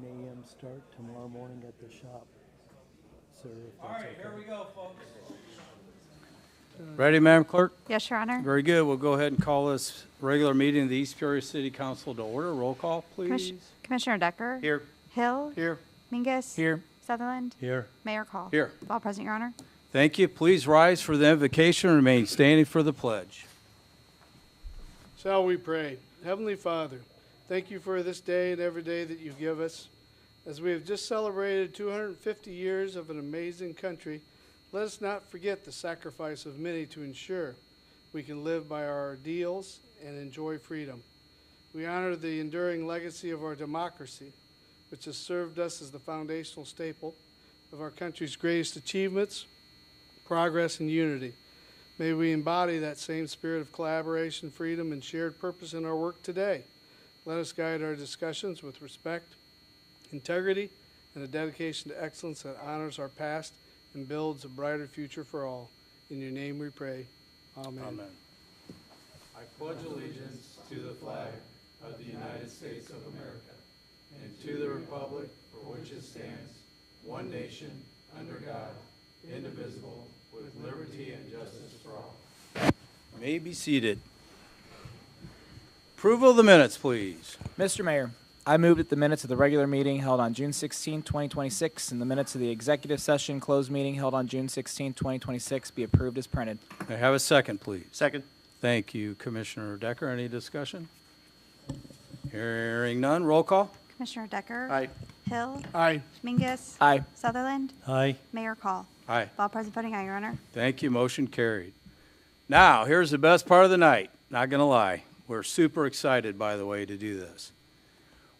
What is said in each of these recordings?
a.m. start tomorrow morning at the shop, sir. All right, here we go, folks. Ready, Madam Clerk? Yes, Your Honor. Very good. We'll go ahead and call this regular meeting of the East Peoria City Council to order. Roll call, please. Commissioner Decker? Here. Hill? Here. Mingus? Here. Sutherland? Here. Mayor Call? Here. All present, Your Honor. Thank you. Please rise for the invocation and remain standing for the pledge. Shall we pray? Heavenly Father, thank you for this day and every day that you give us. As we have just celebrated 250 years of an amazing country, let us not forget the sacrifice of many to ensure we can live by our ideals and enjoy freedom. We honor the enduring legacy of our democracy, which has served us as the foundational staple of our country's greatest achievements, progress, and unity. May we embody that same spirit of collaboration, freedom, and shared purpose in our work today. Let us guide our discussions with respect, integrity, and a dedication to excellence that honors our past and builds a brighter future for all. In your name we pray. Amen. Amen. I pledge allegiance to the flag of the United States of America and to the republic for which it stands, one nation, under God, indivisible, with liberty and justice for all. You may be seated. Approval of the minutes, please. Mr. Mayor, I move that the minutes of the regular meeting held on June 16, 2026, and the minutes of the executive session closed meeting held on June 16, 2026 be approved as printed. May I have a second, please? Second. Thank you, Commissioner Decker. Any discussion? Hearing none. Roll call. Commissioner Decker? Aye. Hill? Aye. Mingus? Aye. Sutherland? Aye. Mayor Call? Aye. All present voting aye, Your Honor. Thank you. Motion carried. Now, here's the best part of the night. Not going to lie. We're super excited, by the way, to do this.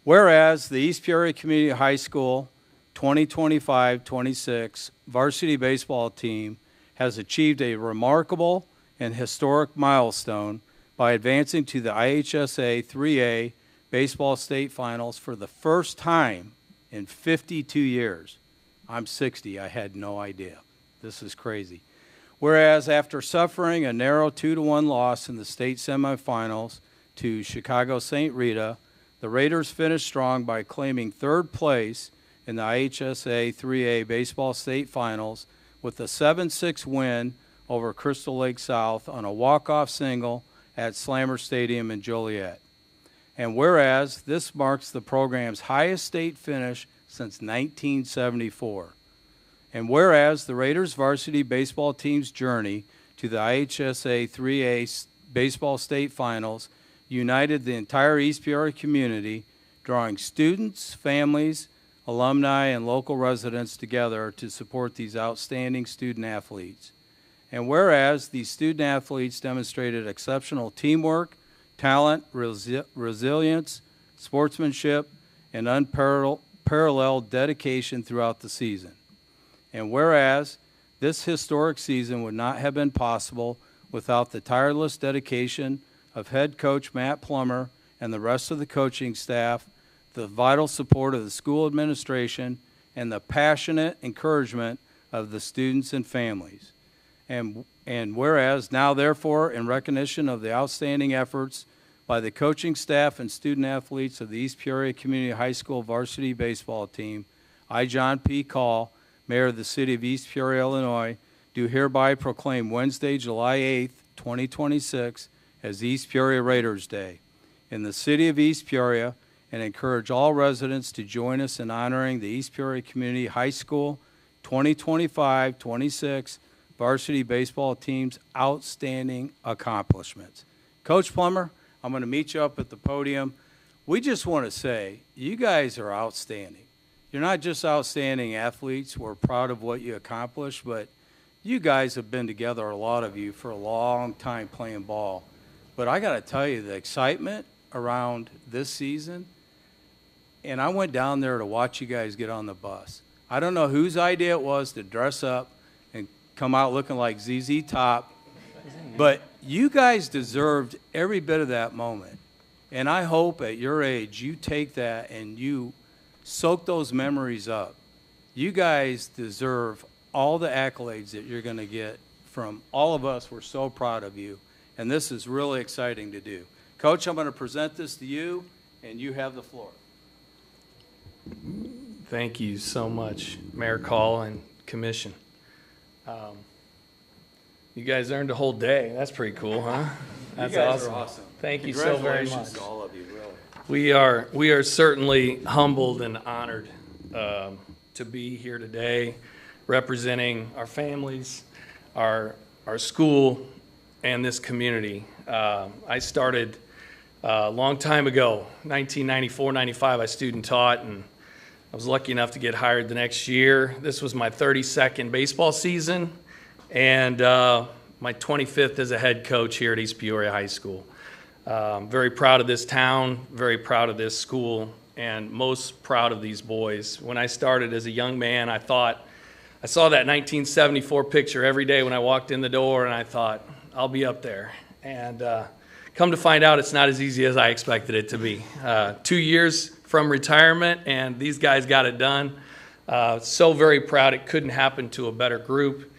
Whereas the East Peoria Community High School 2025-26 varsity baseball team has achieved a remarkable and historic milestone by advancing to the IHSA 3A Baseball State Finals for the first time in 52 years. I'm 60. I had no idea. This is crazy. Whereas after suffering a narrow 2-1 loss in the state semifinals to Chicago St. Rita, the Raiders finished strong by claiming third place in the IHSA 3A Baseball State Finals with a 7-6 win over Crystal Lake South on a walk-off single at Slammer Stadium in Joliet. And whereas this marks the program's highest state finish since 1974. And whereas the Raiders varsity baseball team's journey to the IHSA 3A Baseball State Finals united the entire East Peoria community, drawing students, families, alumni, and local residents together to support these outstanding student athletes. And whereas these student athletes demonstrated exceptional teamwork, talent, resilience, sportsmanship, and unparalleled dedication throughout the season. And whereas this historic season would not have been possible without the tireless dedication of head coach Matt Plummer and the rest of the coaching staff, the vital support of the school administration, and the passionate encouragement of the students and families. And whereas now, therefore, in recognition of the outstanding efforts by the coaching staff and student athletes of the East Peoria Community High School varsity baseball team, I, John P. Call, Mayor of the City of East Peoria, Illinois, do hereby proclaim Wednesday, July 8th, 2026, as East Peoria Raiders Day in the City of East Peoria, and encourage all residents to join us in honoring the East Peoria Community High School 2025-26 varsity baseball team's outstanding accomplishments. Coach Plummer, I'm going to meet you up at the podium. We just want to say, you guys are outstanding. You're not just outstanding athletes. We're proud of what you accomplished, but you guys have been together, a lot of you, for a long time playing ball. But I got to tell you, the excitement around this season, and I went down there to watch you guys get on the bus. I don't know whose idea it was to dress up and come out looking like ZZ Top, but you guys deserved every bit of that moment. And I hope at your age you take that and you soak those memories up. You guys deserve all the accolades that you're going to get from all of us. We're so proud of you, and this is really exciting to do. Coach, I'm going to present this to you, and you have the floor. Thank you so much, Mayor Call and Commission. You guys earned a whole day. That's pretty cool, huh? That's You guys awesome. are awesome. Thank you so very Congratulations much. to all of you, really. We are certainly humbled and honored to be here today, representing our families, our school, and this community. I started a long time ago, 1994, 95. I student taught, and I was lucky enough to get hired the next year. This was my 32nd baseball season, and my 25th as a head coach here at East Peoria High School. Very proud of this town, very proud of this school, and most proud of these boys. When I started as a young man, I saw that 1974 picture every day when I walked in the door, and I thought, I'll be up there. And come to find out, it's not as easy as I expected it to be. 2 years from retirement, and these guys got it done. So very proud. It couldn't happen to a better group.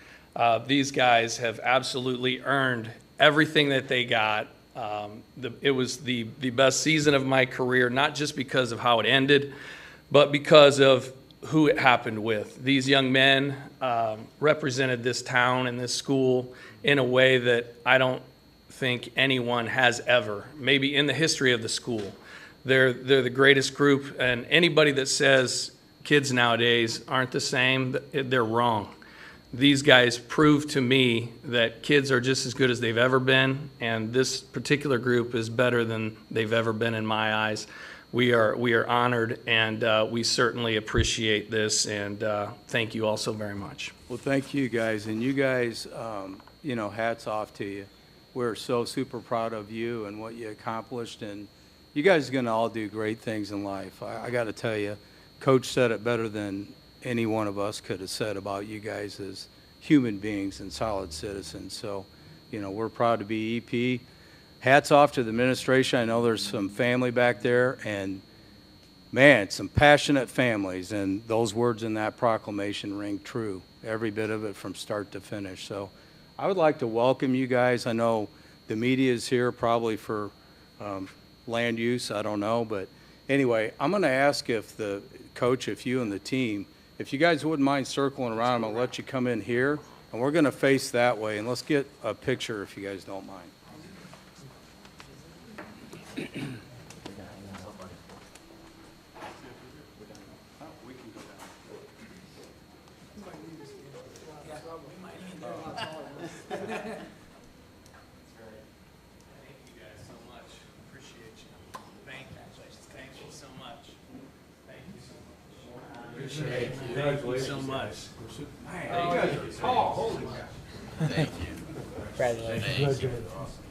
These guys have absolutely earned everything that they got. It was the best season of my career, not just because of how it ended, but because of who it happened with. These young men represented this town and this school in a way that I don't think anyone has ever, maybe in the history of the school. They're the greatest group, and anybody that says kids nowadays aren't the same, they're wrong. These guys prove to me that kids are just as good as they've ever been, and this particular group is better than they've ever been in my eyes. We are honored, and we certainly appreciate this, and thank you all so very much. Well, thank you guys, and you guys, hats off to you. We're so super proud of you and what you accomplished, and you guys are going to all do great things in life. I got to tell you, Coach said it better than any one of us could have said about you guys as human beings and solid citizens. So, we're proud to be EP. Hats off to the administration. I know there's some family back there, and man, some passionate families, and those words in that proclamation ring true, every bit of it from start to finish. So I would like to welcome you guys. I know the media is here probably for land use, I don't know, but anyway, I'm going to ask if the coach, if you and the team, if you guys wouldn't mind circling around, I'm going to let you come in here, and we're going to face that way, and let's get a picture if you guys don't mind. Thank you so much. Man, you guys are tall. Holy cow. Thank you. Congratulations.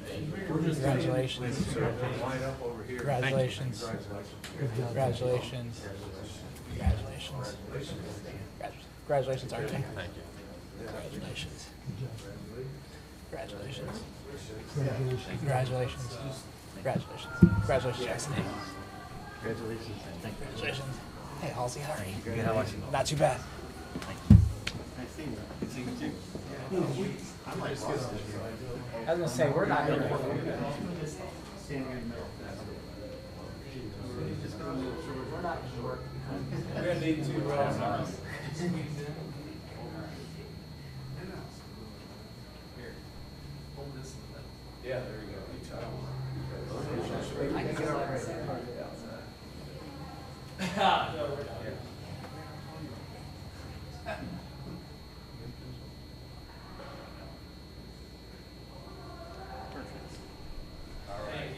Congratulations. Line up over here. Congratulations. Congratulations. Congratulations. Congratulations, RJ. Thank you. Congratulations. Congratulations. Congratulations. Congratulations. Congratulations, Jackson. Congratulations. Congratulations. Hey, Halsey, how are you? Good, how about you? Not too bad. Nice seeing you. Good seeing you too. I'm like, I was gonna say we're not gonna. We're going to need two rows. Yeah, there you go. You try.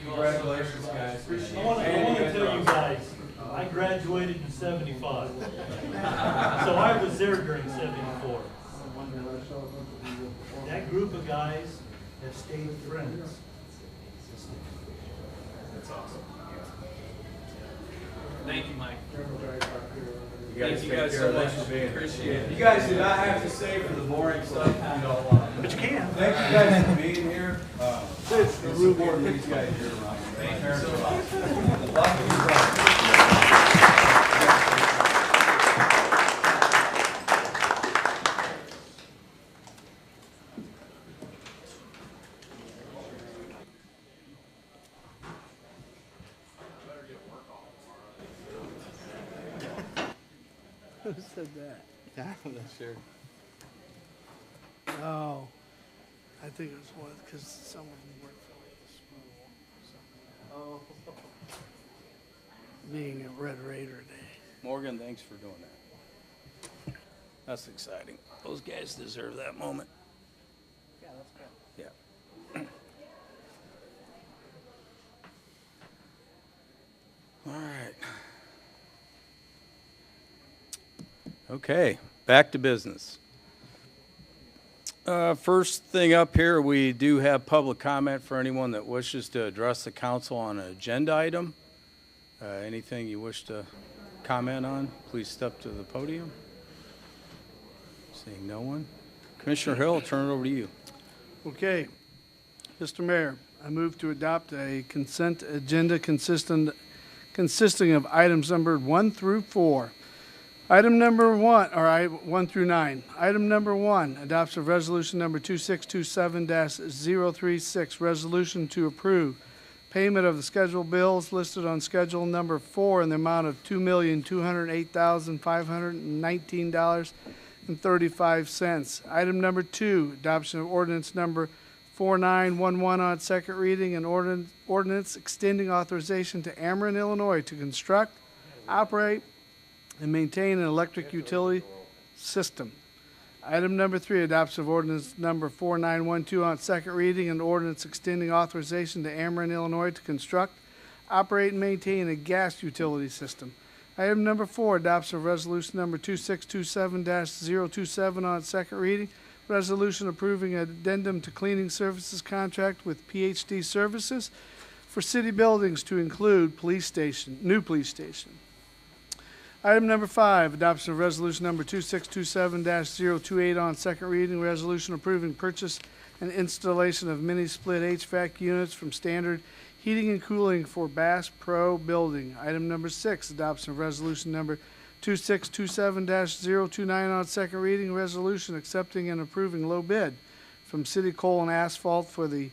Congratulations, guys. I want to tell you guys, I graduated in '75. So I was there during '74. That group of guys have stayed friends. That's awesome. Thank you, Mike. You guys, Thank you guys so much. Appreciate it. You guys do not have to stay for the boring stuff if you don't want. But you can. Thank you guys for being here. It's supporting these guys here around. Thank you so much. Who said that? Yeah, I'm not sure. Oh, I think it was one, because some of them work for like the school or something. Being a Red Raider Day. Morgan, thanks for doing that. That's exciting. Those guys deserve that moment. Yeah, that's good. Yeah. All right. Okay, back to business. First thing up here, we do have public comment for anyone that wishes to address the council on an agenda item. Anything you wish to comment on, please step to the podium. Seeing no one. Commissioner Hill, I'll turn it over to you. Okay, Mr. Mayor, I move to adopt a consent agenda consisting of items numbered 1 through 4. Item number 1, or 1 through 9. Item number 1, adoption of resolution number 2627-036, resolution to approve payment of the scheduled bills listed on schedule number 4 in the amount of $2,208,519.35. Item number 2, adoption of ordinance number 4911 on second reading, and ordinance extending authorization to Ameren, Illinois to construct, operate, and maintain an electric utility system. Item number 3, adoption of ordinance number 4912 on second reading, and ordinance extending authorization to Ameren, Illinois to construct, operate, and maintain a gas utility system. Item number 4, adoption of resolution number 2627-027 on second reading, resolution approving addendum to cleaning services contract with PhD Services for city buildings to include new police station. Item number 5, adoption of resolution number 2627-028 on second reading, resolution approving purchase and installation of mini-split HVAC units from Standard Heating and Cooling for Bass Pro Building. Item number 6, adoption of resolution number 2627-029 on second reading, resolution accepting and approving low bid from City Coal and Asphalt for the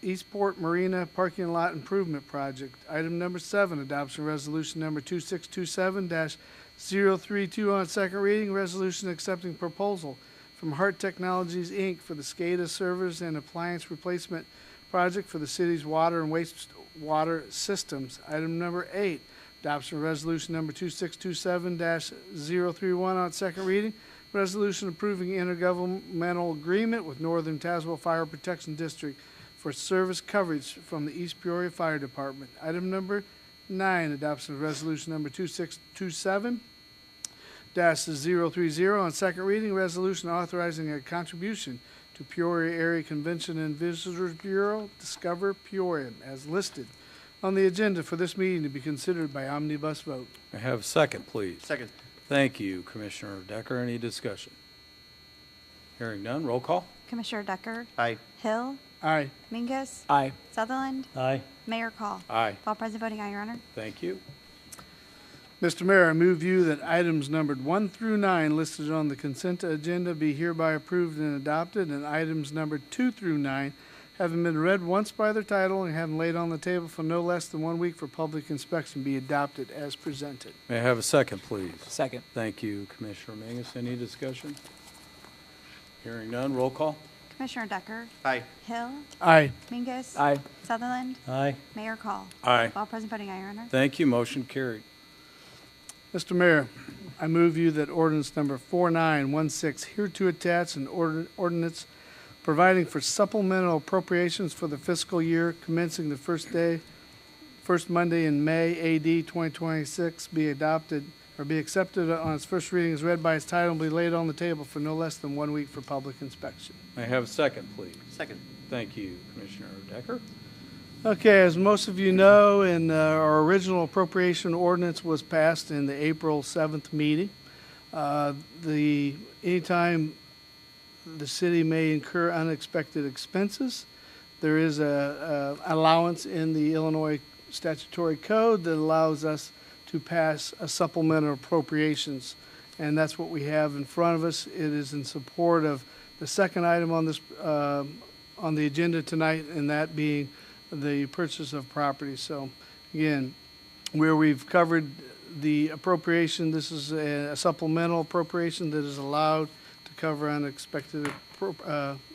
Eastport Marina Parking Lot Improvement Project. Item number 7, adoption resolution number 2627-032 on second reading, resolution accepting proposal from Hart Technologies, Inc. for the SCADA servers and appliance replacement project for the city's water and wastewater systems. Item number 8, adoption resolution number 2627-031 on second reading, resolution approving intergovernmental agreement with Northern Tazewell Fire Protection District for service coverage from the East Peoria Fire Department. Item number 9, adoption of resolution number 2627-030 on second reading, resolution authorizing a contribution to Peoria Area Convention and Visitors Bureau, Discover Peoria, as listed on the agenda for this meeting to be considered by omnibus vote. May I have a second, please? Second. Thank you, Commissioner Decker. Any discussion? Hearing none, roll call. Commissioner Decker? Aye. Hill? Aye. Mingus? Aye. Sutherland? Aye. Mayor Call? Aye. All present voting aye, Your Honor. Thank you. Mr. Mayor, I move you that items numbered 1 through 9 listed on the consent agenda be hereby approved and adopted, and items numbered 2 through 9, having been read once by their title and having laid on the table for no less than 1 week for public inspection, be adopted as presented. May I have a second, please? Second. Thank you, Commissioner Mangus. Any discussion? Hearing none, roll call. Commissioner Decker? Aye. Hill? Aye. Mingus? Aye. Sutherland? Aye. Mayor Call? Aye. All present voting aye, Your Honor. Thank you, motion carried. Mr. Mayor, I move you that ordinance number 4916 hereto attach an ordinance providing for supplemental appropriations for the fiscal year commencing the first Monday in May, AD 2026, be adopted or be accepted on its first reading as read by its title and be laid on the table for no less than 1 week for public inspection. May I have a second, please? Second. Thank you, Commissioner Decker. Okay, as most of you know, our original appropriation ordinance was passed in the April 7th meeting. Anytime the city may incur unexpected expenses, there is a allowance in the Illinois statutory code that allows us to pass a supplemental appropriations, and that's what we have in front of us. It is in support of the second item on this on the agenda tonight, and that being the purchase of property. So, again, where we've covered the appropriation, this is a supplemental appropriation that is allowed to cover unexpected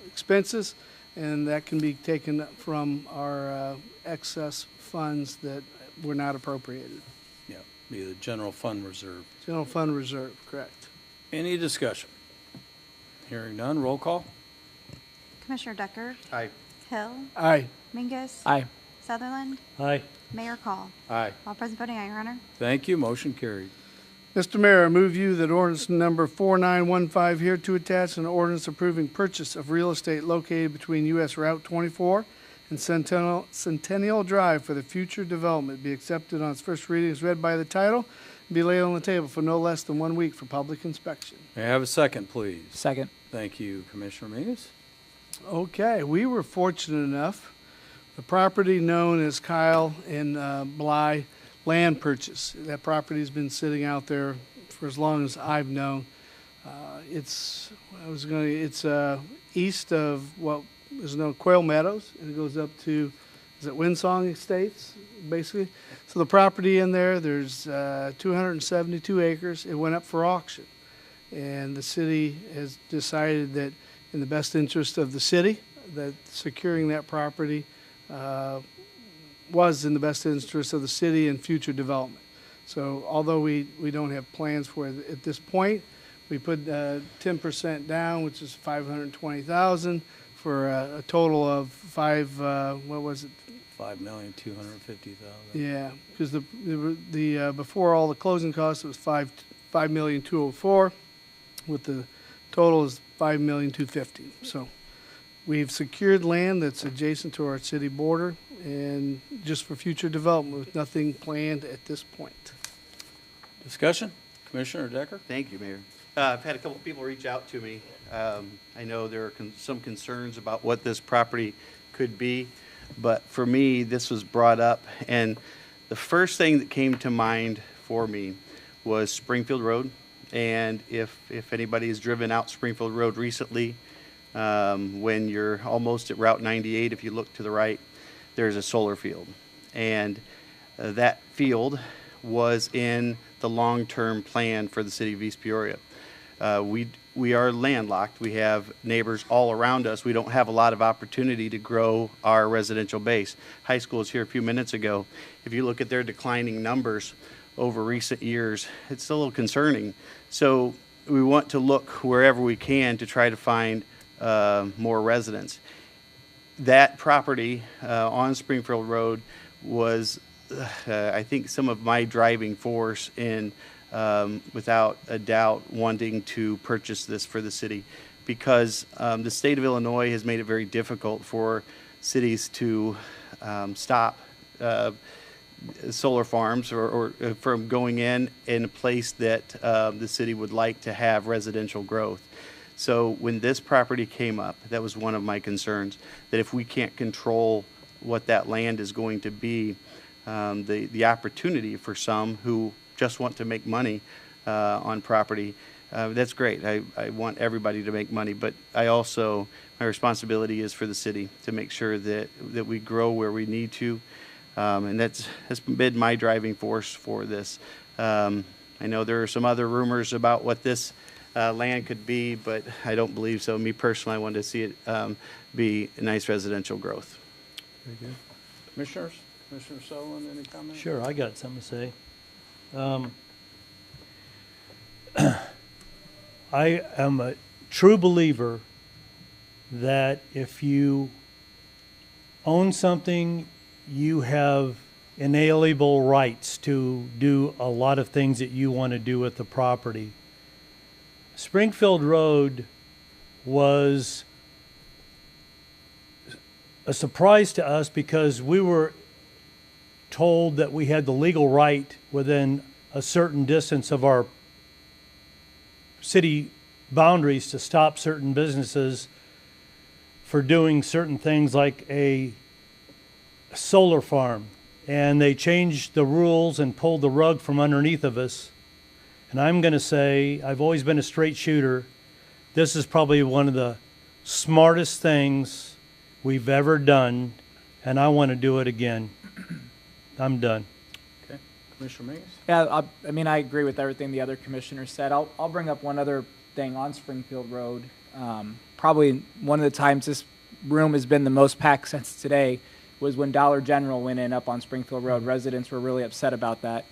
expenses, and that can be taken from our excess funds that were not appropriated. Yeah, be the general fund reserve. General fund reserve, correct. Any discussion? Hearing none, roll call. Commissioner Decker? Aye. Hill? Aye. Mingus? Aye. Sutherland? Aye. Mayor Call? Aye. All present voting, aye, Your Honor. Thank you, motion carried. Mr. Mayor, I move you that ordinance number 4915 here to attach an ordinance approving purchase of real estate located between U.S. Route 24 and Centennial Drive for the future development be accepted on its first reading as read by the title and be laid on the table for no less than 1 week for public inspection. May I have a second, please? Second. Thank you, Commissioner Mingus. Okay, we were fortunate enough, the property known as Kyle and Bly land purchase. That property's been sitting out there for as long as I've known. It's east of what is known Quail Meadows, and it goes up to, is it Windsong Estates, basically? So the property in there, there's 272 acres. It went up for auction, and the city has decided that in the best interest of the city, that securing that property was in the best interest of the city and future development. So although we don't have plans for it at this point, we put 10% down, which is $520,000 for a total of what was it? $5,250,000. Yeah, because the before all the closing costs, it was $5,204,000, with the total is $5,250,000. So we've secured land that's adjacent to our city border and just for future development with nothing planned at this point. Discussion? Commissioner Decker? Thank you, Mayor. I've had a couple people reach out to me. I know there are some concerns about what this property could be, but for me, this was brought up, and the first thing that came to mind for me was Springfield Road. And if anybody has driven out Springfield Road recently, when you're almost at Route 98, if you look to the right, there's a solar field. And that field was in the long-term plan for the city of East Peoria. We are landlocked. We have neighbors all around us. We don't have a lot of opportunity to grow our residential base. High school was here a few minutes ago. If you look at their declining numbers over recent years, it's a little concerning. So we want to look wherever we can to try to find more residents. That property on Springfield Road was, I think, some of my driving force in, without a doubt, wanting to purchase this for the city, because the state of Illinois has made it very difficult for cities to stop solar farms or from going in a place that the city would like to have residential growth. So when this property came up, that was one of my concerns, that if we can't control what that land is going to be, the opportunity for some who just want to make money on property, that's great. I want everybody to make money, but I also, my responsibility is for the city to make sure that we grow where we need to. And that's been my driving force for this. I know there are some other rumors about what this land could be, but I don't believe so. Me personally, I wanted to see it be nice residential growth. Very good. Commissioners? Commissioner Sutherland, any comments? Sure, I got something to say. I am a true believer that if you own something, you have inalienable rights to do a lot of things that you want to do with the property. Springfield Road was a surprise to us because we were told that we had the legal right within a certain distance of our city boundaries to stop certain businesses for doing certain things like a solar farm. And they changed the rules and pulled the rug from underneath of us. And I'm going to say, I've always been a straight shooter. This is probably one of the smartest things we've ever done, and I want to do it again. I'm done. Okay. Commissioner Mingus? Yeah, I mean, I agree with everything the other commissioners said. I'll bring up one other thing on Springfield Road. Probably one of the times this room has been the most packed since today was when Dollar General went in up on Springfield Road. Residents were really upset about that.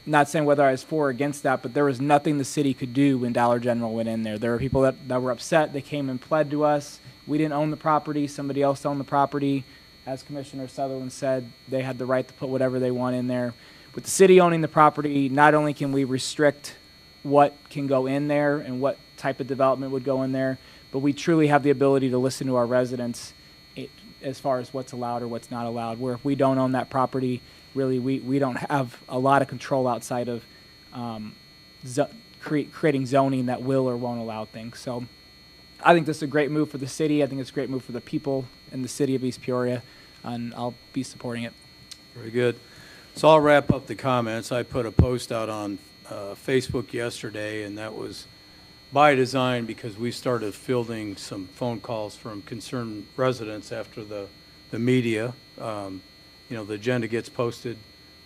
Not saying whether I was for or against that, but there was nothing the city could do when Dollar General went in there. There were people that were upset. They came and pled to us. We didn't own the property. Somebody else owned the property. As Commissioner Sutherland said, they had the right to put whatever they want in there. With the city owning the property, not only can we restrict what can go in there and what type of development would go in there, but we truly have the ability to listen to our residents as far as what's allowed or what's not allowed. Where if we don't own that property, really we don't have a lot of control outside of creating zoning that will or won't allow things. So I think this is a great move for the city. I think it's a great move for the people in the city of East Peoria, and I'll be supporting it. Very good. So I'll wrap up the comments. I put a post out on Facebook yesterday, and that was by design because we started fielding some phone calls from concerned residents after the media. The agenda gets posted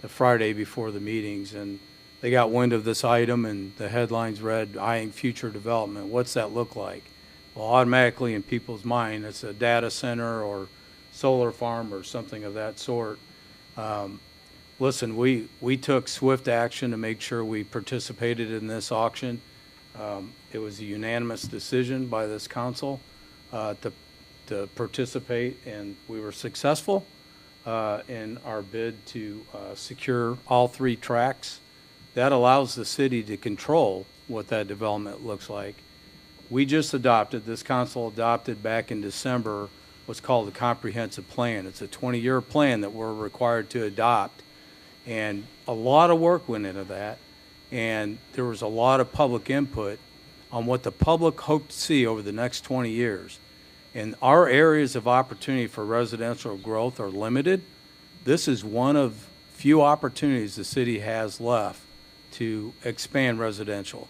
the Friday before the meetings, and they got wind of this item, and the headlines read, "Eyeing future development." What's that look like? Well, automatically in people's mind, it's a data center or solar farm or something of that sort. Listen, we took swift action to make sure we participated in this auction. It was a unanimous decision by this council to participate, and we were successful in our bid to secure all 3 tracks. That allows the city to control what that development looks like. We just adopted, this council adopted back in December, what's called a comprehensive plan. It's a 20-year plan that we're required to adopt. And a lot of work went into that. And there was a lot of public input on what the public hoped to see over the next 20 years. And our areas of opportunity for residential growth are limited. This is one of few opportunities the city has left to expand residential.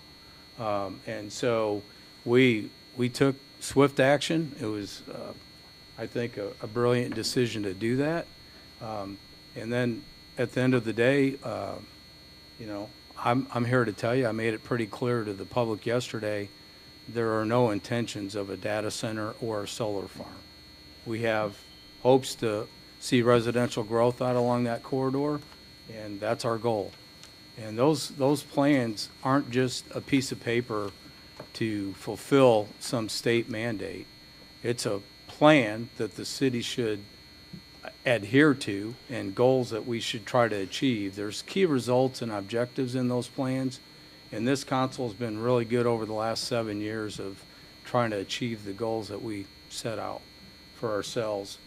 And so we took swift action. It was, I think, a brilliant decision to do that. And then at the end of the day, I'm here to tell you, I made it pretty clear to the public yesterday, there are no intentions of a data center or a solar farm. We have hopes to see residential growth out along that corridor, and that's our goal. And those plans aren't just a piece of paper to fulfill some state mandate. It's a plan that the city should adhere to and goals that we should try to achieve. There's key results and objectives in those plans, and this council has been really good over the last 7 years of trying to achieve the goals that we set out for ourselves,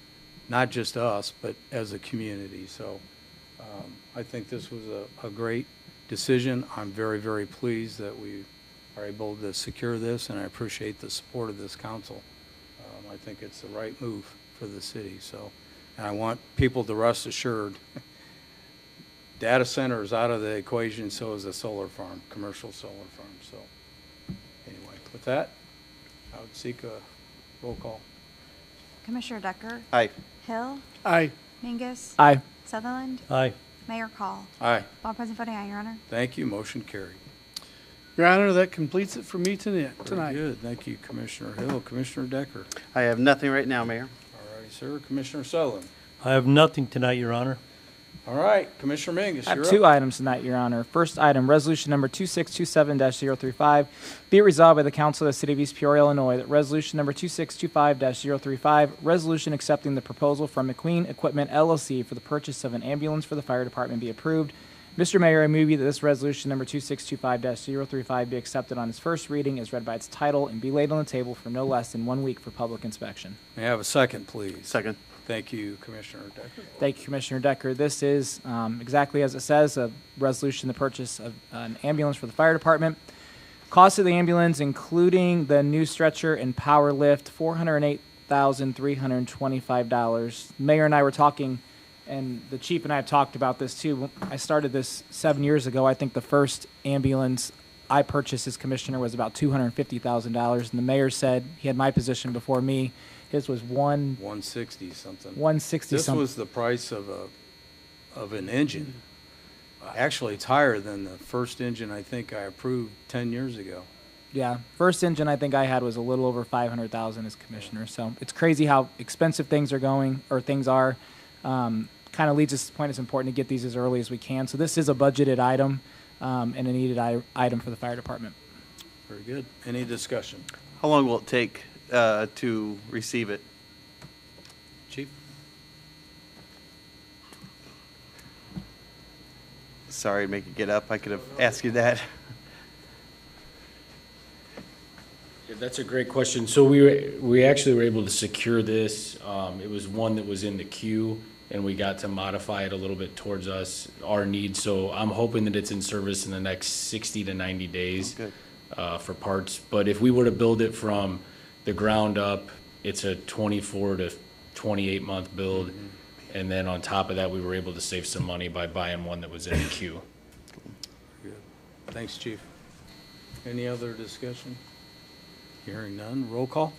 not just us, but as a community. So I think this was a great decision. I'm very, very pleased that we are able to secure this, and I appreciate the support of this council. I think it's the right move for the city. So, and I want people to rest assured, data center is out of the equation, so is a solar farm, commercial solar farm. So anyway, with that, I would seek a roll call. Commissioner Decker? Aye. Hill? Aye. Mingus? Aye. Sutherland? Aye. Mayor Call? Aye. All present voting aye, Your Honor. Thank you. Motion carried. Your Honor, that completes it for me Very tonight. good. Thank you, Commissioner Hill. Commissioner Decker. I have nothing right now, Mayor. All righty, sir. Commissioner Sutherland. I have nothing tonight, Your Honor. All right, Commissioner Mingus, I have you're 2 up. items tonight, Your Honor. First item, resolution number 2627-035. Be it resolved by the Council of the City of East Peoria, Illinois, that resolution number 2625-035, resolution accepting the proposal from McQueen Equipment LLC for the purchase of an ambulance for the fire department be approved. Mr. Mayor, I move you that this resolution number 2625-035 be accepted on its first reading as read by its title and be laid on the table for no less than 1 week for public inspection. May I have a second, please? Second. Thank you, Commissioner Decker. Thank you, Commissioner Decker. This is exactly as it says, a resolution to purchase of an ambulance for the fire department. Cost of the ambulance, including the new stretcher and power lift, $408,325. Mayor and I were talking, and the chief and I have talked about this too. I started this 7 years ago. I think the first ambulance I purchased as commissioner was about $250,000, and the mayor said he had my position before me. His was 160 something. 160 This something. was the price of an engine. Actually, it's higher than the first engine I think I approved 10 years ago. Yeah, first engine I think I had was a little over 500,000 as commissioner. So it's crazy how expensive things are going, or things are. Kind of leads us to the point it's important to get these as early as we can. So this is a budgeted item and a needed item for the fire department. Very good. Any discussion? How long will it take to receive it? Chief? Sorry to make you get up. I could have asked you that. Yeah, that's a great question. So we actually were able to secure this. It was one that was in the queue, and we got to modify it a little bit towards our needs. So I'm hoping that it's in service in the next 60 to 90 days for parts. But if we were to build it from the ground up, it's a 24 to 28 month build. And then on top of that, we were able to save some money by buying one that was in the queue. Good. Thanks, Chief. Any other discussion? Hearing none. Roll call?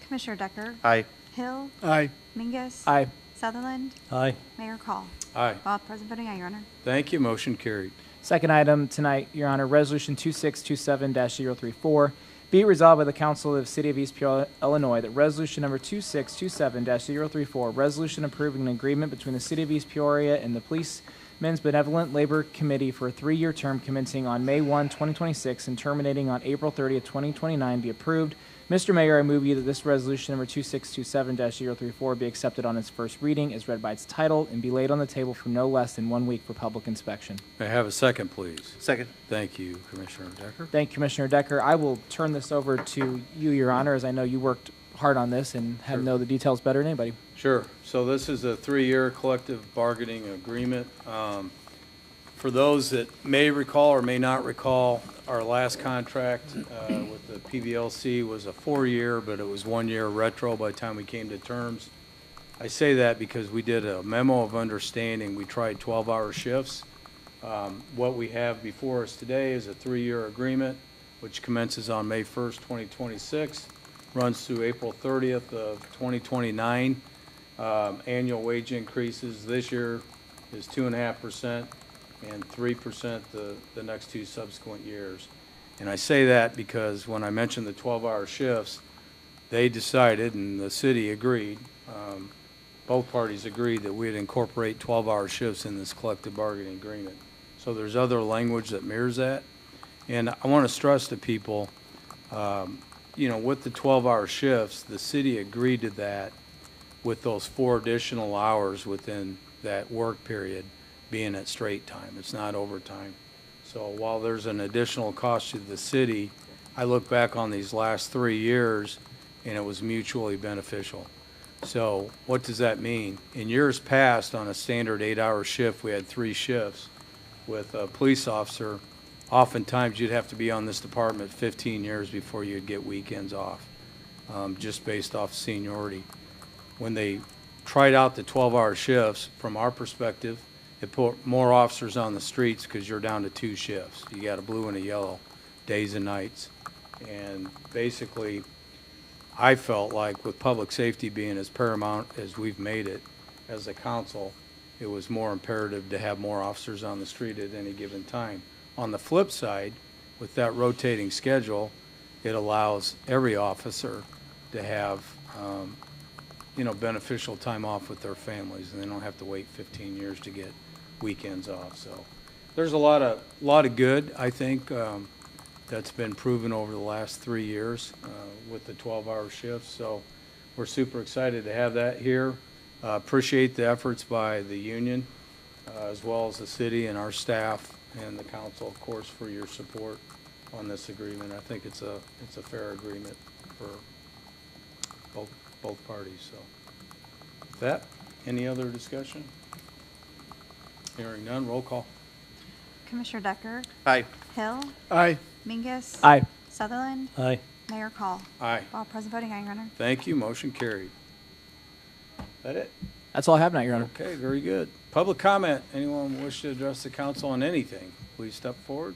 Commissioner Decker? Aye. Hill? Aye. Mingus? Aye. Sutherland? Aye. Mayor Call? Aye. All present voting aye, Your Honor. Thank you. Motion carried. Second item tonight, Your Honor, Resolution 2627-034. Be it resolved by the Council of the City of East Peoria, Illinois, that Resolution Number 2627-034, resolution approving an agreement between the City of East Peoria and the Policemen's Benevolent Labor Committee for a 3-year term commencing on May 1, 2026, and terminating on April 30th, 2029, be approved. Mr. Mayor, I move you that this resolution number 2627-034 be accepted on its first reading as read by its title and be laid on the table for no less than 1 week for public inspection. May I have a second, please? Second. Thank you, Commissioner Decker. Thank you, Commissioner Decker. I will turn this over to you, Your Honor, as I know you worked hard on this and know the details better than anybody. Sure. So this is a 3-year collective bargaining agreement. For those that may recall or may not recall, our last contract with the PVLC was a 4-year, but it was 1 year retro by the time we came to terms. I say that because we did a memo of understanding. We tried 12-hour shifts. What we have before us today is a 3-year agreement, which commences on May 1st, 2026, runs through April 30th of 2029. Annual wage increases this year is 2.5%. and 3% the next 2 subsequent years. And I say that because when I mentioned the 12-hour shifts, they decided, and the city agreed, both parties agreed that we'd incorporate 12-hour shifts in this collective bargaining agreement. So there's other language that mirrors that. And I want to stress to people, with the 12-hour shifts, the city agreed to that with those 4 additional hours within that work period being at straight time. It's not overtime. So while there's an additional cost to the city, I look back on these last 3 years and it was mutually beneficial. So what does that mean? In years past, on a standard 8-hour shift, we had 3 shifts. With a police officer, oftentimes you'd have to be on this department 15 years before you'd get weekends off, just based off seniority. When they tried out the 12-hour shifts, from our perspective, it put more officers on the streets because you're down to 2 shifts. You got a blue and a yellow, days and nights. And basically, I felt like with public safety being as paramount as we've made it as a council, it was more imperative to have more officers on the street at any given time. On the flip side, with that rotating schedule, it allows every officer to have beneficial time off with their families, and they don't have to wait 15 years to get weekends off. So there's a lot of good, I think, that's been proven over the last 3 years with the 12-hour shifts. So we're super excited to have that here. Appreciate the efforts by the union, as well as the city and our staff and the council, of course, for your support on this agreement. I think it's a fair agreement for both parties. So with that, any other discussion? Hearing none, roll call. Commissioner Decker? Aye. Hill? Aye. Mingus? Aye. Sutherland? Aye. Mayor Call? Aye. All present voting aye, Your Honor. Thank you. Motion carried. That it? That's all I have tonight, Your Honor. Okay, very good. Public comment. Anyone wish to address the council on anything, please step forward.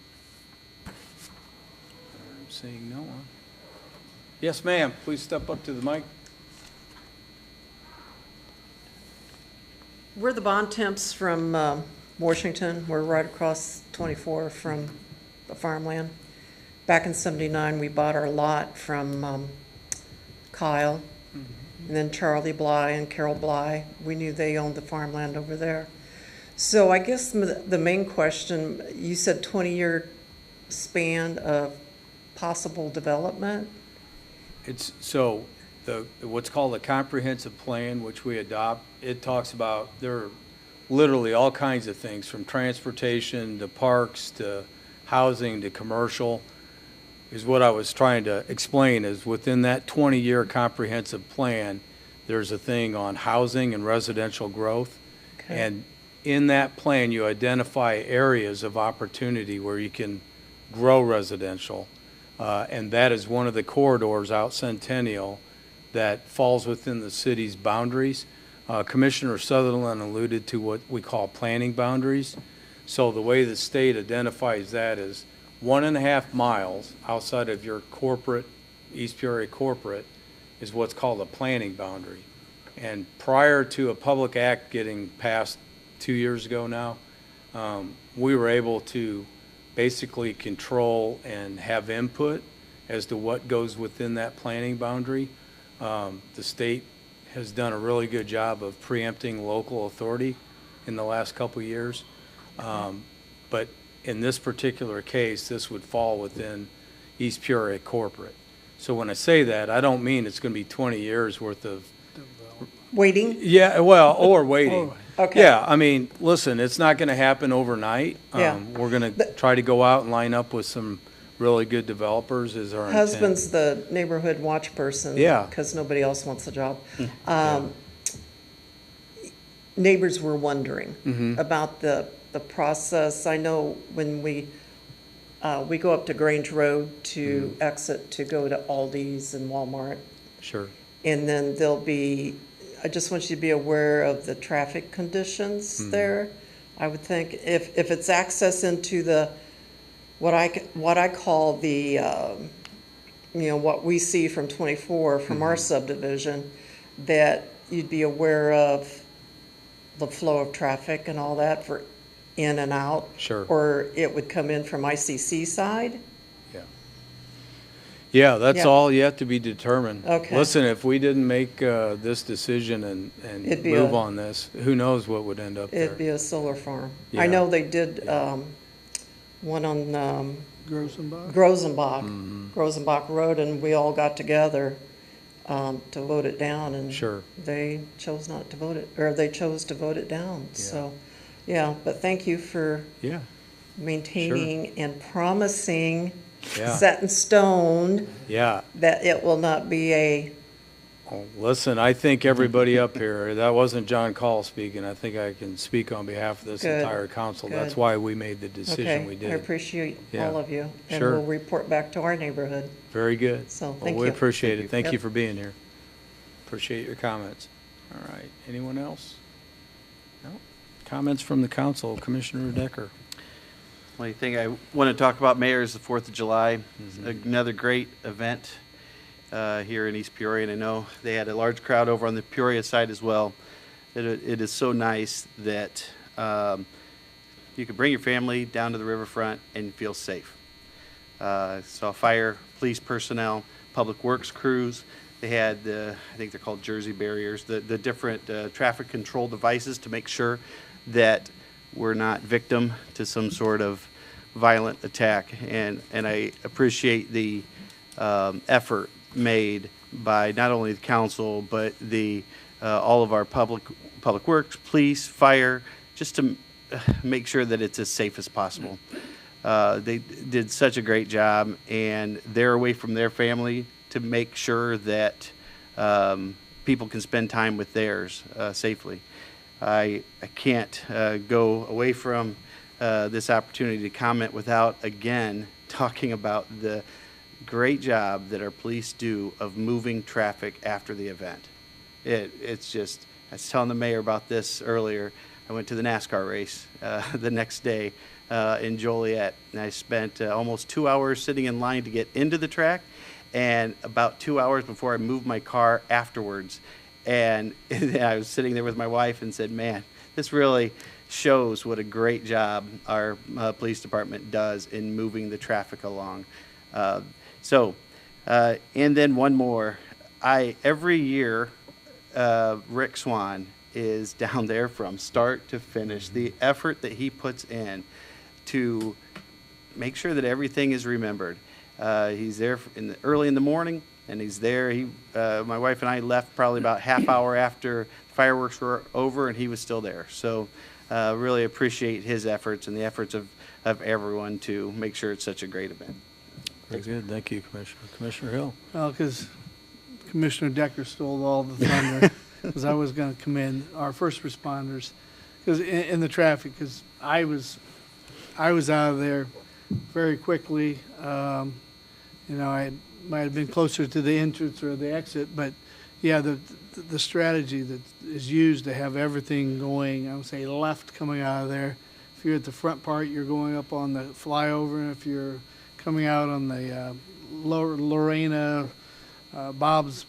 I'm seeing no one. Yes, ma'am. Please step up to the mic. We're the bond temps from Washington. We're right across 24 from the farmland. Back in '79, we bought our lot from Kyle, and then Charlie Bly and Carol Bly. We knew they owned the farmland over there. So I guess the main question, you said 20-year span of possible development? It's, so, what's called a comprehensive plan, which we adopt, it talks about, there are literally all kinds of things, from transportation to parks to housing to commercial, is what I was trying to explain, is within that 20-year comprehensive plan, there's a thing on housing and residential growth. Okay. And in that plan, you identify areas of opportunity where you can grow residential. And that is one of the corridors out Centennial that falls within the city's boundaries. Commissioner Sutherland alluded to what we call planning boundaries. So the way the state identifies that is 1.5 miles outside of your corporate, East Peoria corporate, is what's called a planning boundary. And prior to a public act getting passed 2 years ago now, we were able to basically control and have input as to what goes within that planning boundary. The state has done a really good job of preempting local authority in the last couple of years. But in this particular case, this would fall within East Peoria corporate. So when I say that, I don't mean it's going to be 20 years worth of, Waiting? yeah, well, or waiting. Okay. Yeah, I mean, listen, it's not going to happen overnight. Yeah. We're going to try to go out and line up with some really good developers is our intent. Husband's the neighborhood watch person. Yeah. Because nobody else wants the job. Neighbors were wondering about the process. I know when we go up to Grange Road to exit to go to Aldi's and Walmart, Sure. and then there'll be, I just want you to be aware of the traffic conditions there. I would think if it's access into the, what I call the, what we see from 24 from our subdivision, that you'd be aware of the flow of traffic and all that for in and out. Sure. Or it would come in from ICC side. Yeah, that's Yeah. all yet to be determined. Okay. Listen, if we didn't make this decision and It'd be move a- on this, who knows what would end up there. It'd be a solar farm. Yeah. I know they did one on Grosenbach? Grosenbach Road, and we all got together to vote it down, and Sure. they chose not to vote it, or they chose to vote it down. So, yeah, but thank you for Yeah, maintaining and promising, yeah, set in stone, yeah. that it will not be a, Oh, listen, I think everybody up here, that wasn't John Call speaking. I think I can speak on behalf of this Good, entire council. That's good. why we made the decision we okay, did. I appreciate Yeah. all of you. And Sure. we'll report back to our neighborhood. Very good. So, Well, thank we you. appreciate it. Thank Yep. you for being here. Appreciate your comments. All right, anyone else? No? Comments from the council, Commissioner Decker. Only thing I want to talk about, Mayor, is the 4th of July. Another great event here in East Peoria, and I know they had a large crowd over on the Peoria side as well. It is so nice that you can bring your family down to the riverfront and feel safe. Saw fire, police personnel, public works crews. They had I think they're called Jersey barriers, the different traffic control devices to make sure that we're not victim to some sort of violent attack. And I appreciate the effort made by not only the council, but all of our public works, police, fire, just to make sure that it's as safe as possible. They did such a great job, and they're away from their family to make sure that people can spend time with theirs safely. I can't go away from this opportunity to comment without, again, talking about the great job that our police do of moving traffic after the event. It's just, I was telling the mayor about this earlier. I went to the NASCAR race the next day in Joliet, and I spent almost 2 hours sitting in line to get into the track, and about 2 hours before I moved my car afterwards. And I was sitting there with my wife and said, man, this really shows what a great job our police department does in moving the traffic along. And then one more. Every year, Rick Swan is down there from start to finish. The effort that he puts in to make sure that everything is remembered. He's there early in the morning, and he's there. My wife and I left probably about half hour after fireworks were over, and he was still there. So really appreciate his efforts and the efforts of everyone to make sure it's such a great event. Very good. Thank you, Commissioner. Commissioner Hill. Well, because Commissioner Decker stole all the thunder, because I was going to commend our first responders, because in the traffic, because I was out of there very quickly. I might have been closer to the entrance or the exit, but yeah, the strategy that is used to have everything going, I would say left coming out of there. If you're at the front part, you're going up on the flyover, and if you're coming out on the Lorena, Bob's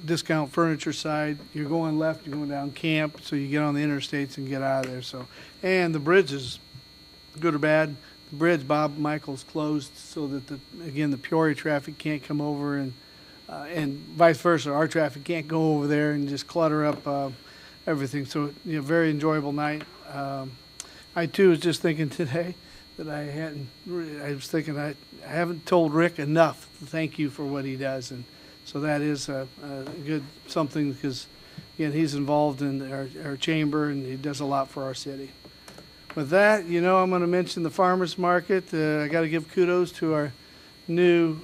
Discount Furniture side, you're going left, you're going down Camp, so you get on the interstates and get out of there. So, and the bridge is good or bad. The bridge, Bob Michaels closed so that the Peoria traffic can't come over, and vice versa. Our traffic can't go over there and just clutter up everything. So, very enjoyable night. I too was just thinking today that I haven't told Rick enough to thank you for what he does, and so that is a good something, because again, he's involved in our chamber, and he does a lot for our city. With that, I'm going to mention the farmers market. I got to give kudos to our new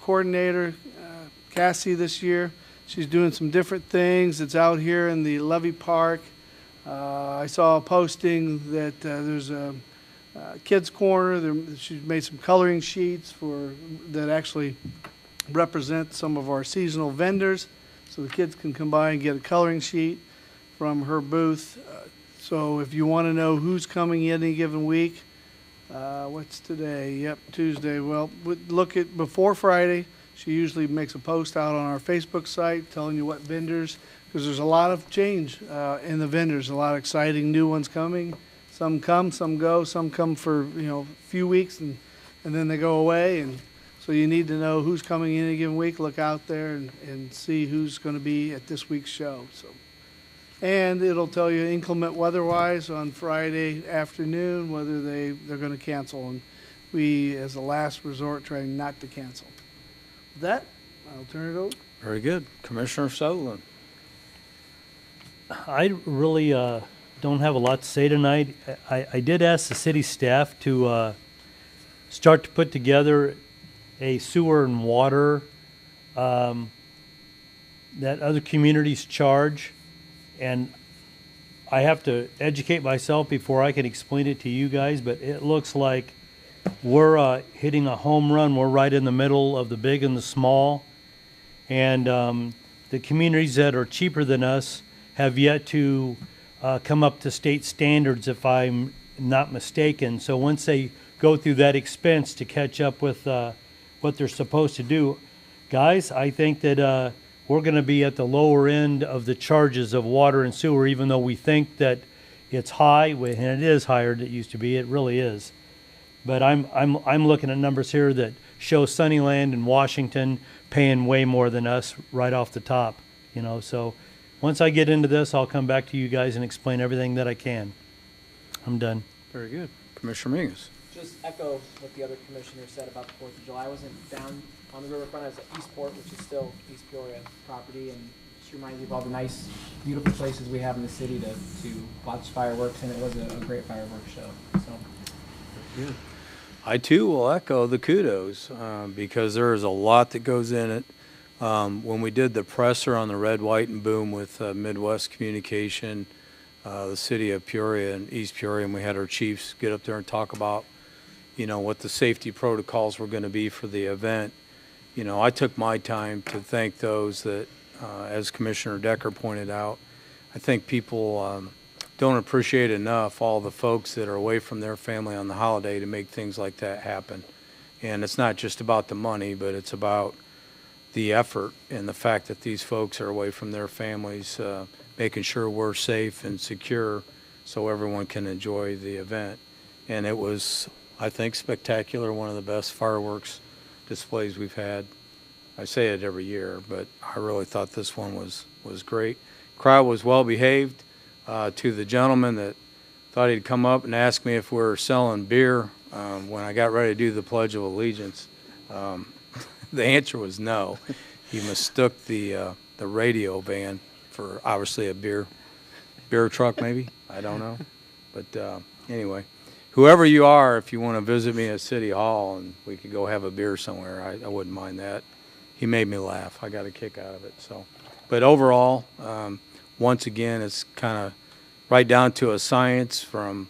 coordinator, Cassie, this year. She's doing some different things. It's out here in the Levy Park. I saw a posting that there's a kids corner. She's made some coloring sheets that actually represent some of our seasonal vendors, so the kids can come by and get a coloring sheet from her booth. So if you want to know who's coming in any given week, what's today? Yep, Tuesday. Well, look at before Friday. She usually makes a post out on our Facebook site telling you what vendors, because there's a lot of change in the vendors, a lot of exciting new ones coming. Some come, some go, some come for a few weeks and then they go away. And so you need to know who's coming in any given week. Look out there and see who's going to be at this week's show. And it'll tell you inclement weather-wise on Friday afternoon whether they're going to cancel. And we, as a last resort, try not to cancel. With that, I'll turn it over. Very good. Commissioner Sutherland. I really don't have a lot to say tonight. I did ask the city staff to start to put together a sewer and water that other communities charge, and I have to educate myself before I can explain it to you guys, but it looks like we're hitting a home run. We're right in the middle of the big and the small, and the communities that are cheaper than us have yet to come up to state standards, if I'm not mistaken. So once they go through that expense to catch up with what they're supposed to do, guys, I think that we're going to be at the lower end of the charges of water and sewer, even though we think that it's high, and it is higher than it used to be. It really is. But I'm looking at numbers here that show Sunnyland and Washington paying way more than us right off the top. So once I get into this, I'll come back to you guys and explain everything that I can. I'm done. Very good. Commissioner Mingus. Just echo what the other commissioner said about the 4th of July. I wasn't down on the riverfront. I was at Eastport, which is still East Peoria property, and just reminds me of all the nice, beautiful places we have in the city to watch fireworks, and it was a great fireworks show. So. Good. I too will echo the kudos because there is a lot that goes in it. When we did the presser on the red, white, and boom with Midwest Communication, the city of Peoria and East Peoria, and we had our chiefs get up there and talk about, what the safety protocols were going to be for the event. I took my time to thank those that, as Commissioner Decker pointed out, I think people don't appreciate enough all the folks that are away from their family on the holiday to make things like that happen. And it's not just about the money, but it's about the effort and the fact that these folks are away from their families, making sure we're safe and secure so everyone can enjoy the event. And it was, I think, spectacular, one of the best fireworks displays we've had. I say it every year, but I really thought this one was great. Crowd was well behaved. To the gentleman that thought he'd come up and ask me if we were selling beer when I got ready to do the Pledge of Allegiance, the answer was no. He mistook the radio van for obviously a beer truck, maybe. I don't know. But anyway, whoever you are, if you want to visit me at City Hall and we could go have a beer somewhere, I wouldn't mind that. He made me laugh. I got a kick out of it. So, but overall, once again, it's kind of right down to a science from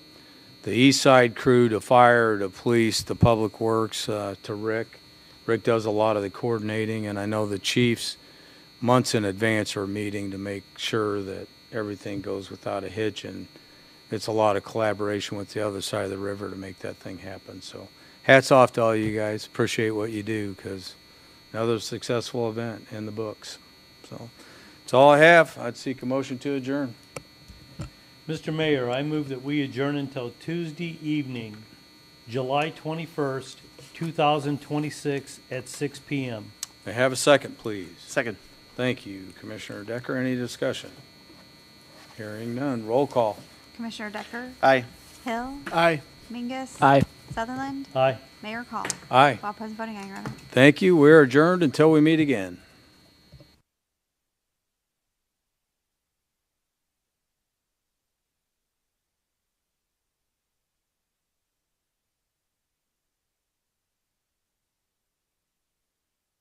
the East Side crew to fire to police to public works to Rick. Rick does a lot of the coordinating, and I know the chiefs months in advance are meeting to make sure that everything goes without a hitch, and it's a lot of collaboration with the other side of the river to make that thing happen. So hats off to all you guys. Appreciate what you do, because another successful event in the books. So that's all I have. I'd seek a motion to adjourn. Mr. Mayor, I move that we adjourn until Tuesday evening, July 21st, 2026 at 6 p.m. May I have a second, please? Second. Thank you, Commissioner Decker. Any discussion? Hearing none. Roll call. Commissioner Decker? Aye. Hill? Aye. Mingus? Aye. Sutherland? Aye. Mayor Call? Aye. All present voting, aye, Your Honor. Thank you. We're adjourned until we meet again.